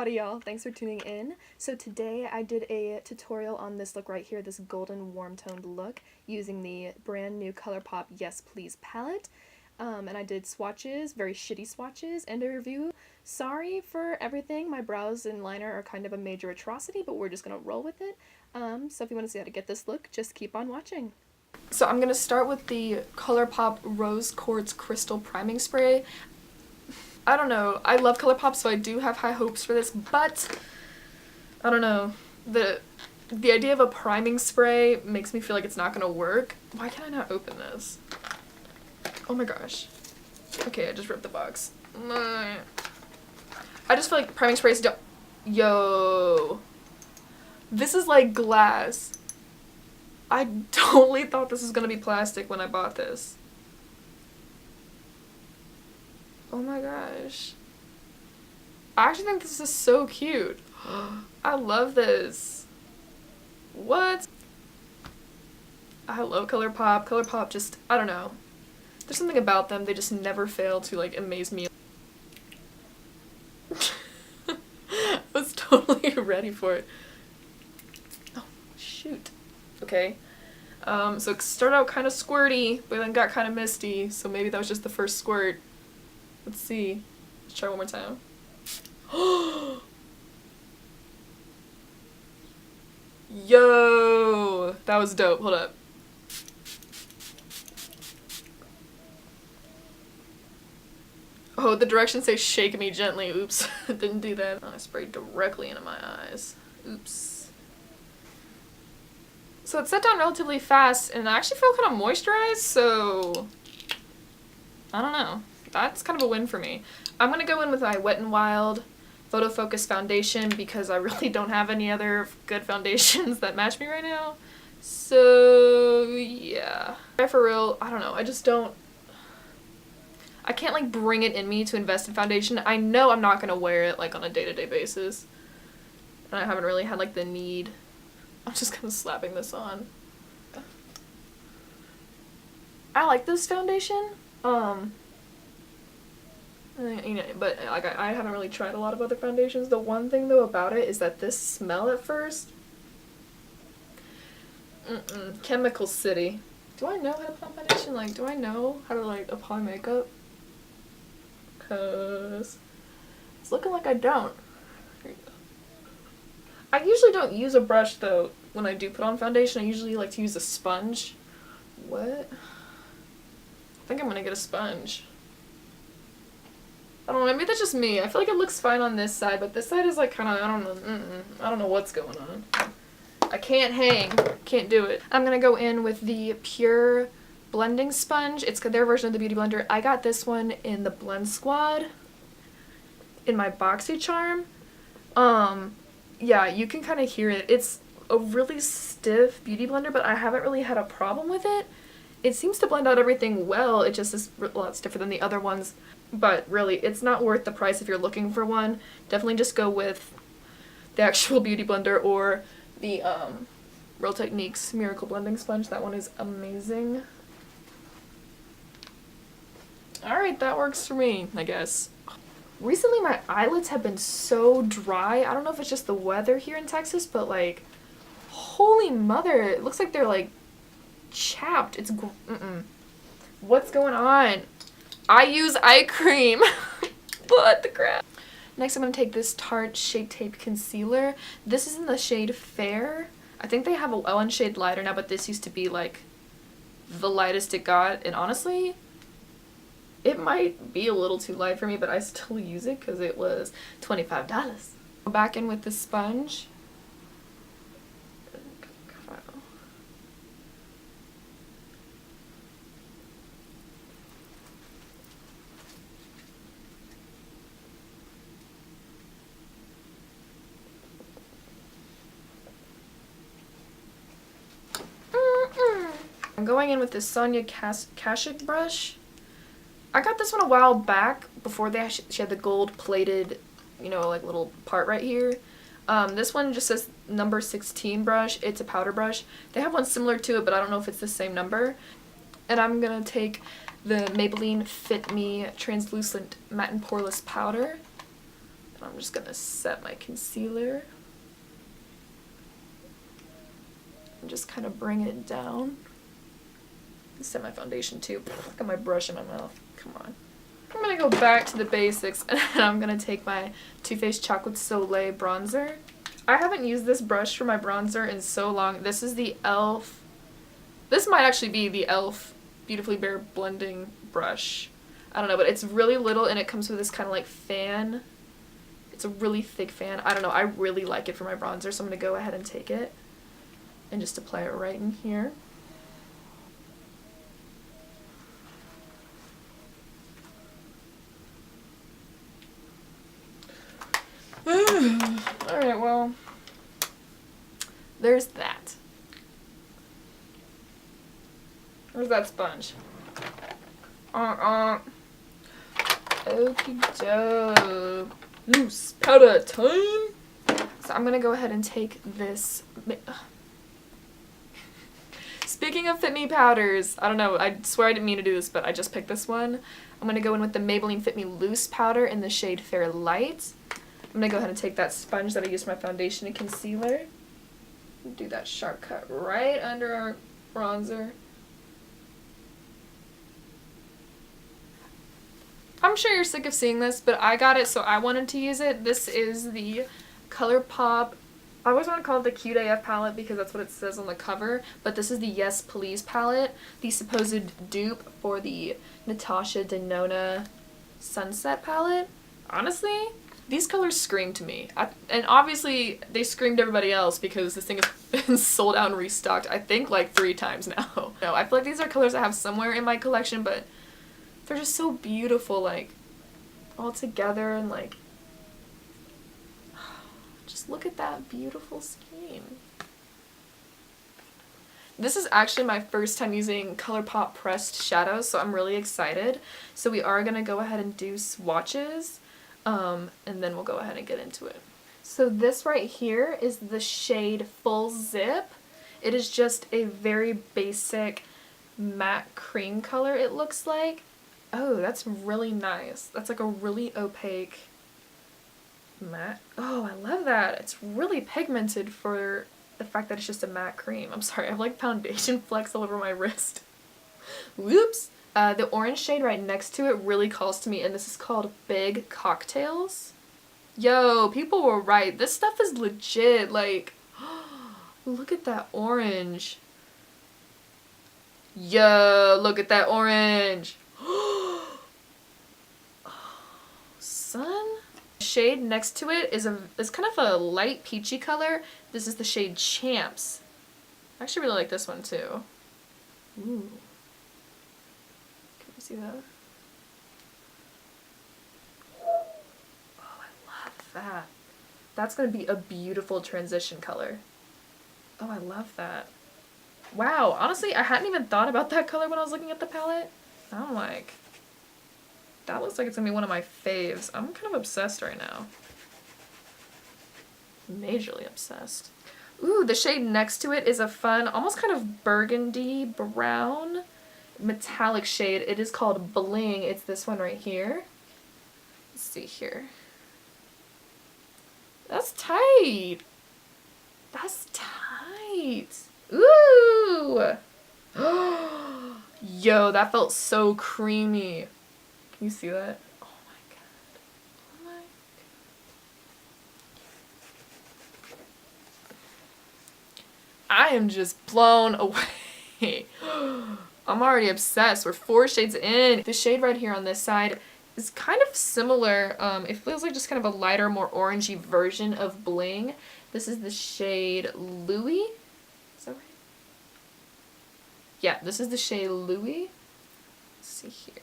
Howdy y'all, thanks for tuning in. So today I did a tutorial on this look right here, this golden warm toned look using the brand new Colourpop Yes Please palette. And I did swatches, very shitty swatches, and a review. Sorry for everything, my brows and liner are kind of a major atrocity, but we're just gonna roll with it. So if you want to see how to get this look, just keep on watching. So I'm gonna start with the Colourpop Rose Quartz Crystal Priming Spray. I don't know, I love Colourpop, so I do have high hopes for this, but I don't know, the idea of a priming spray makes me feel like it's not gonna work. Why can I not open this? Oh my gosh. Okay, I just ripped the box. I just feel like priming sprays don't— Yo. This is like glass. I totally thought this was gonna be plastic when I bought this. Oh my gosh. I actually think this is so cute. I love this. What? I love Colourpop. Colourpop just, I don't know. There's something about them, they just never fail to like amaze me. I was totally ready for it. Oh, shoot. Okay. So it started out kind of squirty, but then got kind of misty, so maybe that was just the first squirt. Let's see. Let's try one more time. Yo! That was dope. Hold up. Oh, the directions say shake me gently. Oops. Didn't do that. I sprayed directly into my eyes. Oops. So it set down relatively fast, and I actually feel kind of moisturized, so I don't know. That's kind of a win for me. I'm gonna go in with my Wet n Wild Photofocus foundation because I really don't have any other good foundations that match me right now. So yeah. For real, I don't know. I just don't. I can't like bring it in me to invest in foundation. I know I'm not gonna wear it like on a day-to-day basis, and I haven't really had like the need. I'm just kind of slapping this on. I like this foundation. You know, but like I haven't really tried a lot of other foundations. The one thing though about it is that this smell at first. Chemical City. Do I know how to put on foundation? Like, do I know how to like apply makeup? Cause it's looking like I don't. Here you go. I usually don't use a brush though when I do put on foundation. I usually like to use a sponge. What? I think I'm gonna get a sponge. I don't know, maybe that's just me. I feel like it looks fine on this side, but this side is like kind of, I don't know, I don't know what's going on. I can't hang. Can't do it. I'm gonna go in with the Pure Blending Sponge. It's their version of the Beauty Blender. I got this one in the Blend Squad in my BoxyCharm. Yeah, you can kind of hear it. It's a really stiff beauty blender, but I haven't really had a problem with it. It seems to blend out everything well. It just is a lot stiffer than the other ones. But really, it's not worth the price if you're looking for one. Definitely just go with the actual Beauty Blender or the Real Techniques Miracle Blending Sponge. That one is amazing. Alright, that works for me, I guess. Recently, my eyelids have been so dry. I don't know if it's just the weather here in Texas, but like, holy mother, it looks like they're like chapped. It's What's going on? I use eye cream. What the crap? Next I'm going to take this Tarte Shape Tape Concealer. This is in the shade Fair. I think they have one shade lighter now, but this used to be like the lightest it got. And honestly, it might be a little too light for me, but I still use it because it was $25. Go back in with the sponge. I'm going in with this Sonia Kashuk brush. I got this one a while back before she had the gold plated, you know, like little part right here. This one just says number 16 brush. It's a powder brush. They have one similar to it, but I don't know if it's the same number. And I'm gonna take the Maybelline Fit Me Translucent Matte and Poreless Powder. I'm just gonna set my concealer and just kind of bring it down. Set my foundation too. Look at my brush in my mouth. Come on. I'm gonna go back to the basics and I'm gonna take my Too Faced Chocolate Soleil bronzer. I haven't used this brush for my bronzer in so long. This is the e.l.f. This might actually be the e.l.f. Beautifully Bare blending brush. I don't know, but it's really little and it comes with this kind of like fan. It's a really thick fan. I don't know, I really like it for my bronzer, so I'm gonna go ahead and take it and just apply it right in here. Alright, well, there's that. Where's that sponge? Okie doke. Loose powder time! So I'm gonna go ahead and take this. Speaking of Fit Me powders, I don't know, I swear I didn't mean to do this, but I just picked this one. I'm gonna go in with the Maybelline Fit Me Loose powder in the shade Fair Light. I'm gonna go ahead and take that sponge that I used for my foundation and concealer. Do that sharp cut right under our bronzer. I'm sure you're sick of seeing this, but I got it, so I wanted to use it. This is the Colourpop. I always want to call it the Cute AF palette because that's what it says on the cover, but this is the Yes Please palette, the supposed dupe for the Natasha Denona Sunset palette. Honestly, these colors scream to me. And obviously, they screamed to everybody else because this thing has been sold out and restocked, I think, like 3 times now. No, I feel like these are colors I have somewhere in my collection, but they're just so beautiful, like, all together, and, like, just look at that beautiful skin. This is actually my first time using Colourpop pressed shadows, so I'm really excited. So we are going to go ahead and do swatches, and then we'll go ahead and get into it. So this right here is the shade Full Zip. It is just a very basic matte cream color, it looks like. Oh, that's really nice. That's like a really opaque matte. Oh, I love that. It's really pigmented for the fact that it's just a matte cream. I'm sorry, I have like foundation flecks all over my wrist. Whoops. The orange shade right next to it really calls to me, and this is called Big Cocktails. Yo, people were right. This stuff is legit. Like, look at that orange. Yo, look at that orange. Sun? The shade next to it is kind of a light peachy color. This is the shade Champs. I actually really like this one too. Ooh. Can you see that? Oh, I love that. That's going to be a beautiful transition color. Oh, I love that. Wow, honestly, I hadn't even thought about that color when I was looking at the palette. I'm like, that looks like it's going to be one of my faves. I'm kind of obsessed right now. Majorly obsessed. Ooh, the shade next to it is a fun, almost kind of burgundy brown metallic shade. It is called Bling. It's this one right here. Let's see here. That's tight. That's tight. Ooh. Yo, that felt so creamy. Can you see that? Oh my god. Oh my god. I am just blown away. I'm already obsessed. We're 4 shades in. The shade right here on this side is kind of similar. It feels like just kind of a lighter, more orangey version of Bling. This is the shade Louis. Is that right? Yeah, this is the shade Louis. Let's see here.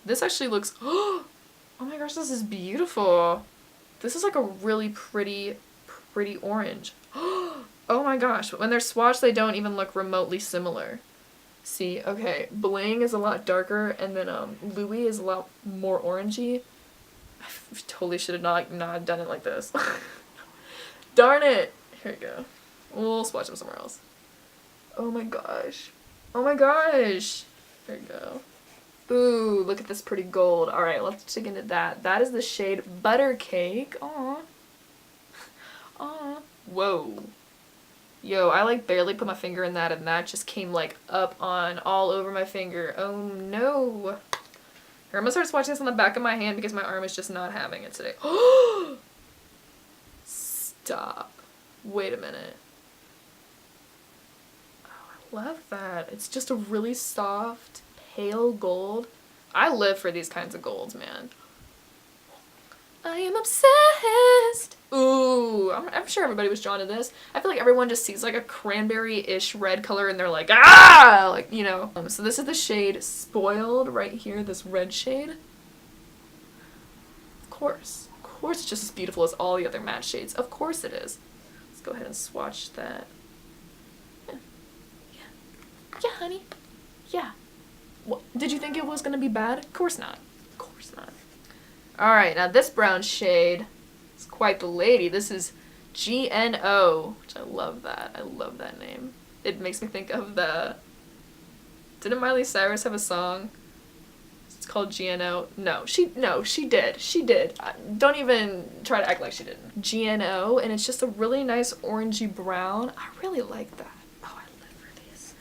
This actually looks, oh my gosh, this is beautiful. This is like a really pretty orange. Oh my gosh, when they're swatched, they don't even look remotely similar. See, okay, Bling is a lot darker, and then Louis is a lot more orangey. I totally should have not done it like this. Darn it! Here we go. We'll swatch them somewhere else. Oh my gosh. Oh my gosh! There we go. Ooh, look at this pretty gold. Alright, let's dig into that. That is the shade Butter Cake. Aww. Aww. Whoa. Yo, I like barely put my finger in that and that just came like up on all over my finger. Oh no. Here, I'm gonna start swatching this on the back of my hand because my arm is just not having it today. Stop. Wait a minute. Oh, I love that. It's just a really soft, pale gold. I live for these kinds of golds, man. I am obsessed. Ooh, I'm sure everybody was drawn to this. I feel like everyone just sees like a cranberry-ish red color and they're like, ah, like, you know. So this is the shade Spoiled right here, this red shade. Of course it's just as beautiful as all the other matte shades. Of course it is. Let's go ahead and swatch that. Yeah, honey. Yeah. What? Did you think it was gonna be bad? Of course not. Of course not. Alright, now this brown shade is quite the lady. This is GNO, which I love that. I love that name. It makes me think of the... Didn't Miley Cyrus have a song? It's called GNO. No, she did. She did. Don't even try to act like she didn't. GNO, and it's just a really nice orangey brown. I really like that. Oh, I live for these.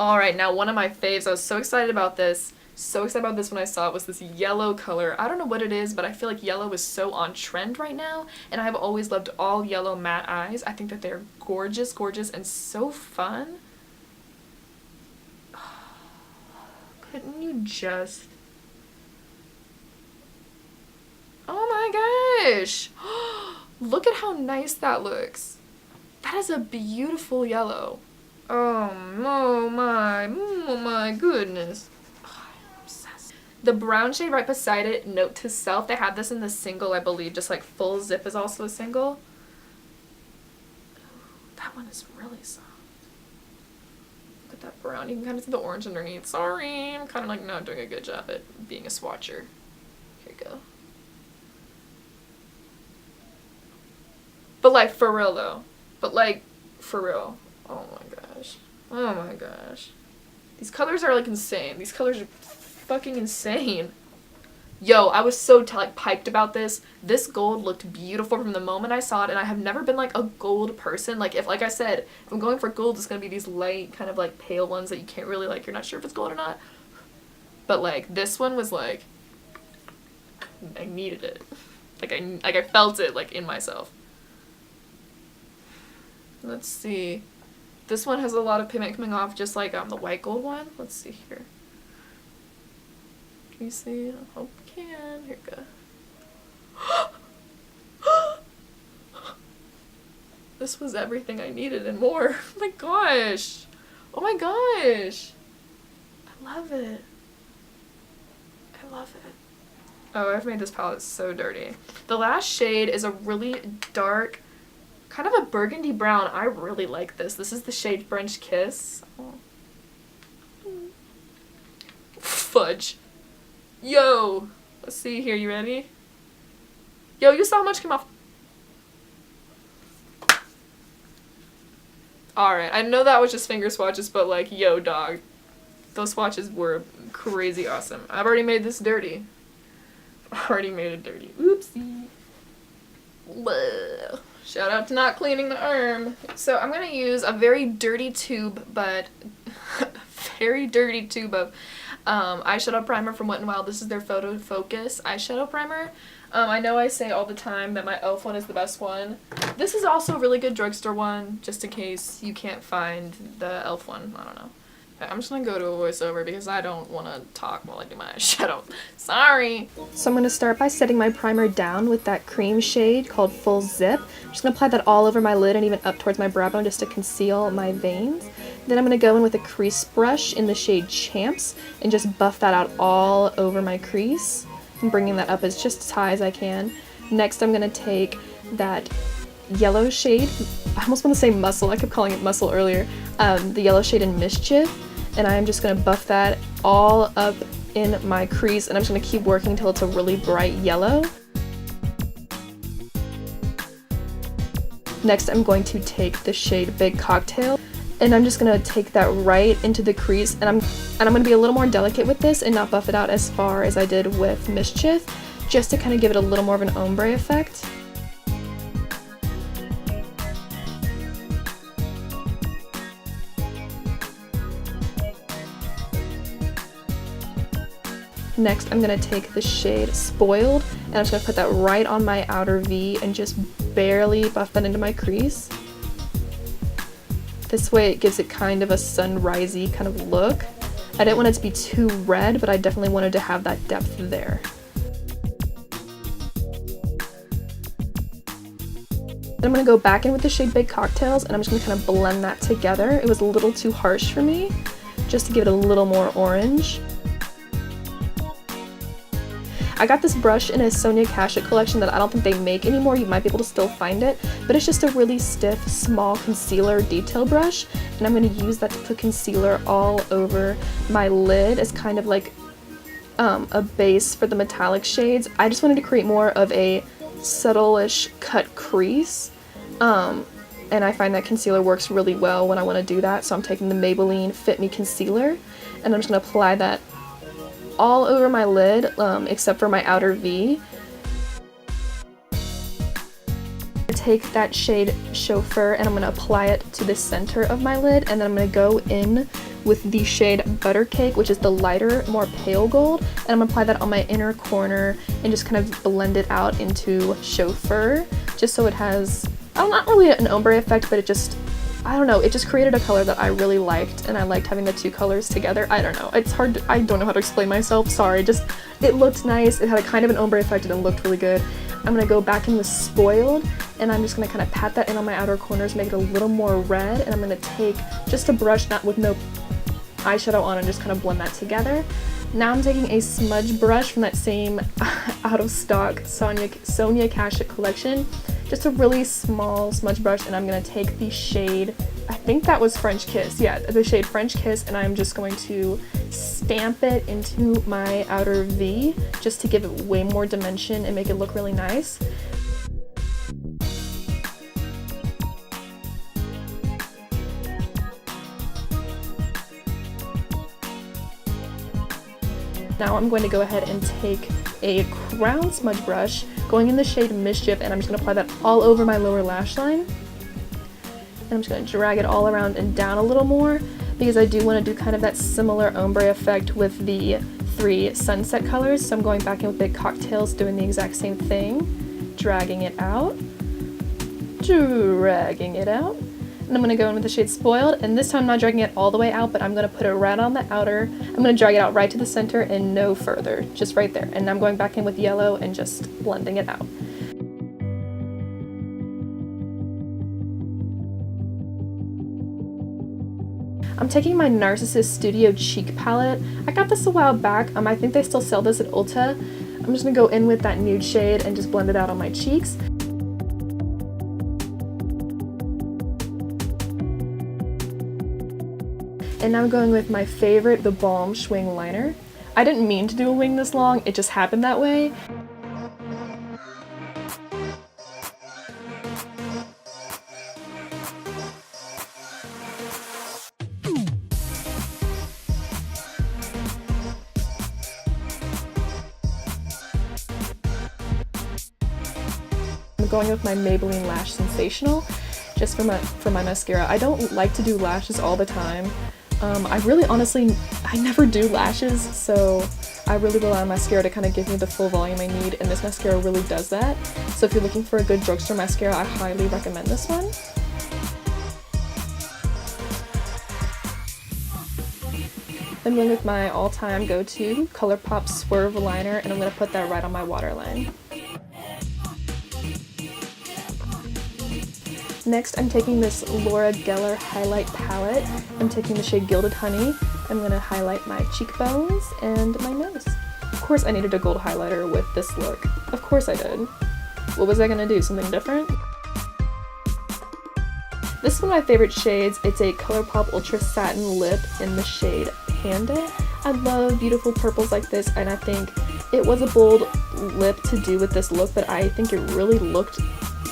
Alright, now one of my faves. I was so excited about this. So excited about this when I saw it was this yellow color. I don't know what it is, but I feel like yellow is so on trend right now, and I've always loved all yellow matte eyes. I think that they're gorgeous, gorgeous, and so fun. Couldn't you just... Oh my gosh! Look at how nice that looks. That is a beautiful yellow. Oh my goodness. The brown shade right beside it, Note to Self, they have this in the single, I believe, just like Full Zip is also a single. That one is really soft. Look at that brown. You can kind of see the orange underneath. Sorry, I'm kind of like not doing a good job at being a swatcher. Here you go. But like, for real though. But like, for real. Oh my gosh. Oh my gosh. These colors are like insane. These colors are fucking insane. Yo, I was so like piped about this. This gold looked beautiful from the moment I saw it, and I have never been like a gold person. Like I said, if I'm going for gold, it's gonna be these light, kind of like pale ones that you can't really like, you're not sure if it's gold or not. But like this one was like, I needed it. Like I felt it like in myself. Let's see. This one has a lot of pigment coming off, just like the white gold one. Let's see here. Can you see? I hope you can. Here we go. This was everything I needed and more. Oh my gosh. Oh my gosh. I love it. I love it. Oh, I've made this palette so dirty. The last shade is a really dark, kind of a burgundy brown. I really like this. This is the shade French Kiss. Oh. Fudge. Yo! Let's see here, you ready? Yo, you saw how much came off? Alright, I know that was just finger swatches, but like, yo dog. Those swatches were crazy awesome. I've already made this dirty. Already made it dirty. Oopsie. Blah. Shout out to not cleaning the arm. So I'm gonna use a very dirty tube, but very dirty tube of eyeshadow primer from Wet n Wild. This is their Photo Focus eyeshadow primer. I know I say all the time that my e.l.f. one is the best one. This is also a really good drugstore one, just in case you can't find the e.l.f. one. I don't know. I'm just gonna go to a voiceover because I don't want to talk while I do my eyeshadow. Sorry! So I'm going to start by setting my primer down with that cream shade called Full Zip. I'm just going to apply that all over my lid and even up towards my brow bone just to conceal my veins. Then I'm going to go in with a crease brush in the shade Champs and just buff that out all over my crease. I'm bringing that up as just as high as I can. Next I'm going to take that yellow shade, I almost want to say Muscle, I kept calling it Muscle earlier, the yellow shade in Mischief, and I'm just going to buff that all up in my crease, and I'm just going to keep working until it's a really bright yellow. Next I'm going to take the shade Big Cocktail, and I'm just going to take that right into the crease, and I'm And I'm going to be a little more delicate with this and not buff it out as far as I did with Mischief, just to kind of give it a little more of an ombre effect. Next, I'm going to take the shade Spoiled, and I'm just going to put that right on my outer V and just barely buff that into my crease. This way it gives it kind of a sunrisey kind of look. I didn't want it to be too red, but I definitely wanted to have that depth there. Then I'm going to go back in with the shade Big Cocktails, and I'm just going to kind of blend that together. It was a little too harsh for me, just to give it a little more orange. I got this brush in a Sonia Kashuk collection that I don't think they make anymore. You might be able to still find it, but it's just a really stiff, small concealer detail brush, and I'm going to use that to put concealer all over my lid as kind of like a base for the metallic shades. I just wanted to create more of a subtle-ish cut crease, and I find that concealer works really well when I want to do that, so I'm taking the Maybelline Fit Me Concealer, and I'm just going to apply that all over my lid, except for my outer V. I take that shade Chauffeur and I'm going to apply it to the center of my lid, and then I'm going to go in with the shade Buttercake, which is the lighter, more pale gold, and I'm going to apply that on my inner corner and just kind of blend it out into Chauffeur, just so it has, not really an ombre effect, but it just, I don't know, it just created a color that I really liked, and I liked having the two colors together. I don't know, it's hard to, I don't know how to explain myself, sorry, just, it looked nice, it had a kind of an ombre effect and it looked really good. I'm going to go back in with Spoiled, and I'm just going to kind of pat that in on my outer corners, make it a little more red, and I'm going to take just a brush, not with no eyeshadow on, and just kind of blend that together. Now I'm taking a smudge brush from that same out of stock Sonia Kashuk collection, just a really small smudge brush, and I'm going to take the shade, I think that was French Kiss, yeah, the shade French Kiss, and I'm just going to stamp it into my outer V just to give it way more dimension and make it look really nice. Now I'm going to go ahead and take a crown smudge brush, going in the shade Mischief, and I'm just going to apply that all over my lower lash line. And I'm just going to drag it all around and down a little more, because I do want to do kind of that similar ombre effect with the 3 sunset colors. So I'm going back in with Big Cocktails, doing the exact same thing, dragging it out, and I'm going to go in with the shade Spoiled, and this time I'm not dragging it all the way out, but I'm going to put it right on the outer. I'm going to drag it out right to the center and no further, just right there. And I'm going back in with yellow and just blending it out. I'm taking my Narcissus Studio Cheek Palette. I got this a while back. I think they still sell this at Ulta. I'm just going to go in with that nude shade and just blend it out on my cheeks. And now I'm going with my favorite, the Balm Schwing Liner. I didn't mean to do a wing this long, it just happened that way. I'm going with my Maybelline Lash Sensational, just for my mascara. I don't like to do lashes all the time. I really honestly, I never do lashes, so I really rely on mascara to kind of give me the full volume I need, and this mascara really does that. So if you're looking for a good drugstore mascara, I highly recommend this one. I'm going with my all-time go-to Colourpop Swerve liner, and I'm going to put that right on my waterline. Next, I'm taking this Laura Geller highlight palette. I'm taking the shade Gilded Honey. I'm going to highlight my cheekbones and my nose. Of course I needed a gold highlighter with this look. Of course I did. What was I going to do? Something different? This is one of my favorite shades. It's a Colourpop Ultra Satin Lip in the shade Panda. I love beautiful purples like this, and I think it was a bold lip to do with this look, but I think it really looked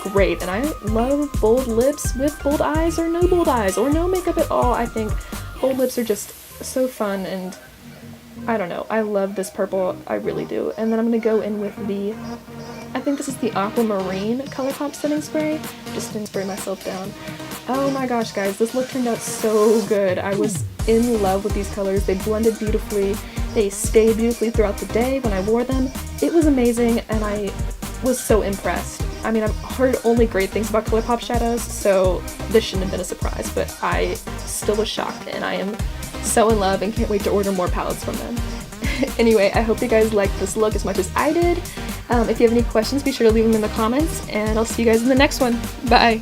great, and I love bold lips with bold eyes or no bold eyes or no makeup at all. I think bold lips are just so fun, and I don't know, I love this purple, I really do. And then I'm going to go in with the, I think this is the Aquamarine Colourpop setting spray, just to spray myself down. Oh my gosh guys, this look turned out so good. I was in love with these colors. They blended beautifully, they stayed beautifully throughout the day when I wore them. It was amazing and I was so impressed. I mean, I've heard only great things about Colourpop shadows, so this shouldn't have been a surprise, but I still was shocked and I am so in love and can't wait to order more palettes from them. Anyway, I hope you guys liked this look as much as I did. If you have any questions, be sure to leave them in the comments, and I'll see you guys in the next one. Bye!